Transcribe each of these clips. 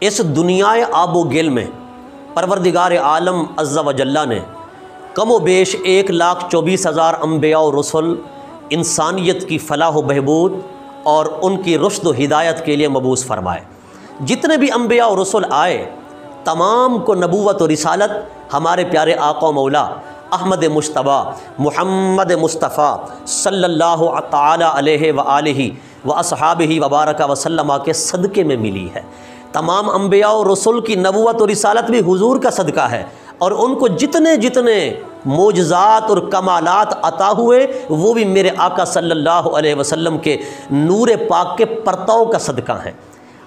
اس دنیائے آب و گل میں پروردگار عالم عز و جل نے کم و بیش 1,24,000 انبیاء و رسل انسانیت کی فلاح و بہبود اور ان کی رشد و ہدایت کے لیے مبعوث فرمائے۔ جتنے بھی انبیاء و رسل آئے تمام کو نبوت و رسالت ہمارے پیارے آقا و مولا احمد مجتبیٰ محمد مصطفیٰ صلی اللہ تعالی علیہ وآلہ واصحابہ وبارک وسلم کے صدقے میں ملی ہے۔ تمام انبیاء و رسول کی نبوت و رسالت بھی حضور کا صدقہ ہے، اور ان کو جتنے معجزات اور کمالات عطا ہوئے وہ بھی میرے آقا صلی اللہ علیہ وسلم کے نور پاک کے پرتاؤ کا صدقہ ہیں۔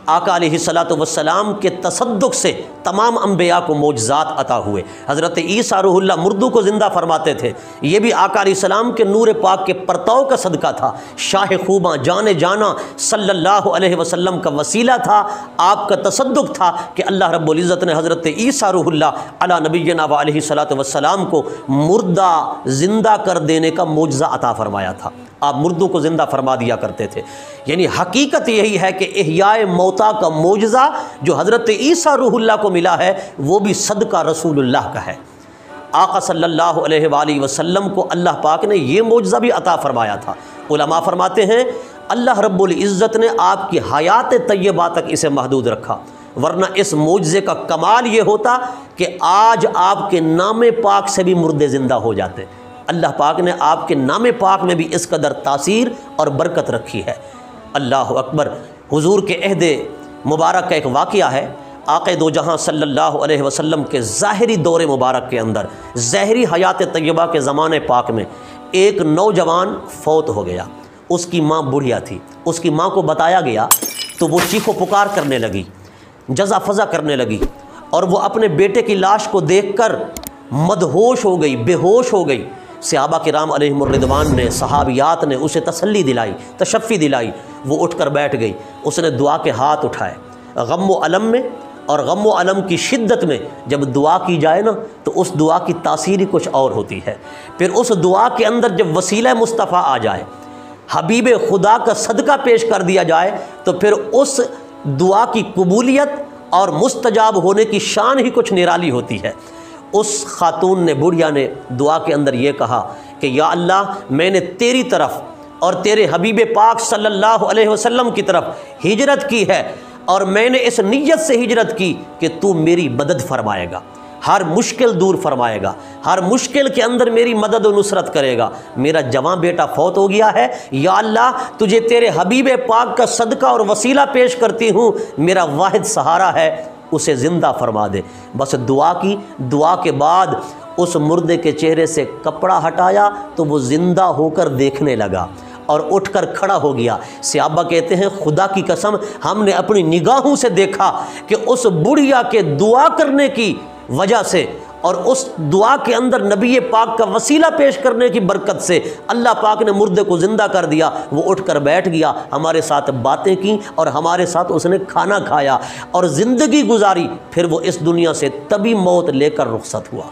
آقا علیہ الصلوۃ والسلام کے تصدق سے تمام انبیاء کو معجزات عطا ہوئے۔ حضرت عیسیٰ روح اللہ مردوں کو زندہ فرماتے تھے، یہ بھی آقا علیہ السلام کے نور پاک کے پرتاؤ کا صدقہ تھا۔ شاہ خوباں جان جانا صلی اللہ علیہ وسلم کا وسیلہ تھا، آپ کا تصدق تھا کہ اللہ رب العزت نے حضرت عیسیٰ روح اللہ علی نبینا و علیہ الصلوۃ والسلام کو مردہ زندہ کر دینے کا معجزہ عطا فرمایا تھا۔ آپ مردوں کو زندہ فرما دیا کرتے تھے۔ یعنی حقیقت یہی ہے کہ احیاء موتا کا معجزہ جو حضرت عیسیٰ روح اللہ کو ملا ہے وہ بھی صدقہ رسول اللہ کا ہے۔ آقا صلی اللہ علیہ وآلہ وسلم کو اللہ پاک نے یہ معجزہ بھی عطا فرمایا تھا۔ علماء فرماتے ہیں اللہ رب العزت نے آپ کی حیات طیبہ تک اسے محدود رکھا، ورنہ اس معجزے کا کمال یہ ہوتا کہ آج آپ کے نام پاک سے بھی مردے زندہ ہو جاتے۔ اللہ پاک نے آپ کے نام پاک میں بھی اس قدر تاثیر اور برکت رکھی ہے۔ اللہ اکبر۔ حضور کے عہد مبارک کا ایک واقعہ ہے۔ آقا دو جہاں صلی اللہ علیہ وسلم کے ظاہری دور مبارک کے اندر، ظاہری حیات طیبہ کے زمانے پاک میں ایک نوجوان فوت ہو گیا۔ اس کی ماں بڑھیا تھی، اس کی ماں کو بتایا گیا تو وہ چیخ و پکار کرنے لگی، جزا فضا کرنے لگی، اور وہ اپنے بیٹے کی لاش کو دیکھ کر مدہوش ہو گئی، بے ہوش ہو گئی۔ صحابہ کرام علیہم الرضوان نے، صحابیات نے اسے تسلی دلائی، تشفی دلائی۔ وہ اٹھ کر بیٹھ گئی، اس نے دعا کے ہاتھ اٹھائے۔ غم و الم میں اور غم و الم کی شدت میں جب دعا کی جائے نا تو اس دعا کی تاثیر ہی کچھ اور ہوتی ہے۔ پھر اس دعا کے اندر جب وسیلہ مصطفیٰ آ جائے، حبیب خدا کا صدقہ پیش کر دیا جائے، تو پھر اس دعا کی قبولیت اور مستجاب ہونے کی شان ہی کچھ نرالی ہوتی ہے۔ اس خاتون نے، بڑھیا نے دعا کے اندر یہ کہا کہ یا اللہ، میں نے تیری طرف اور تیرے حبیب پاک صلی اللہ علیہ وسلم کی طرف ہجرت کی ہے، اور میں نے اس نیت سے ہجرت کی کہ تو میری مدد فرمائے گا، ہر مشکل دور فرمائے گا، ہر مشکل کے اندر میری مدد و نصرت کرے گا۔ میرا جوان بیٹا فوت ہو گیا ہے، یا اللہ تجھے تیرے حبیب پاک کا صدقہ اور وسیلہ پیش کرتی ہوں، میرا واحد سہارا ہے، اسے زندہ فرما دے۔ بس دعا کی، دعا کے بعد اس مردے کے چہرے سے کپڑا ہٹایا تو وہ زندہ ہو کر دیکھنے لگا اور اٹھ کر کھڑا ہو گیا۔ صحابہ کہتے ہیں خدا کی قسم ہم نے اپنی نگاہوں سے دیکھا کہ اس بڑھیا کے دعا کرنے کی وجہ سے اور اس دعا کے اندر نبی پاک کا وسیلہ پیش کرنے کی برکت سے اللہ پاک نے مردے کو زندہ کر دیا۔ وہ اٹھ کر بیٹھ گیا، ہمارے ساتھ باتیں کی اور ہمارے ساتھ اس نے کھانا کھایا اور زندگی گزاری۔ پھر وہ اس دنیا سے تبھی موت لے کر رخصت ہوا۔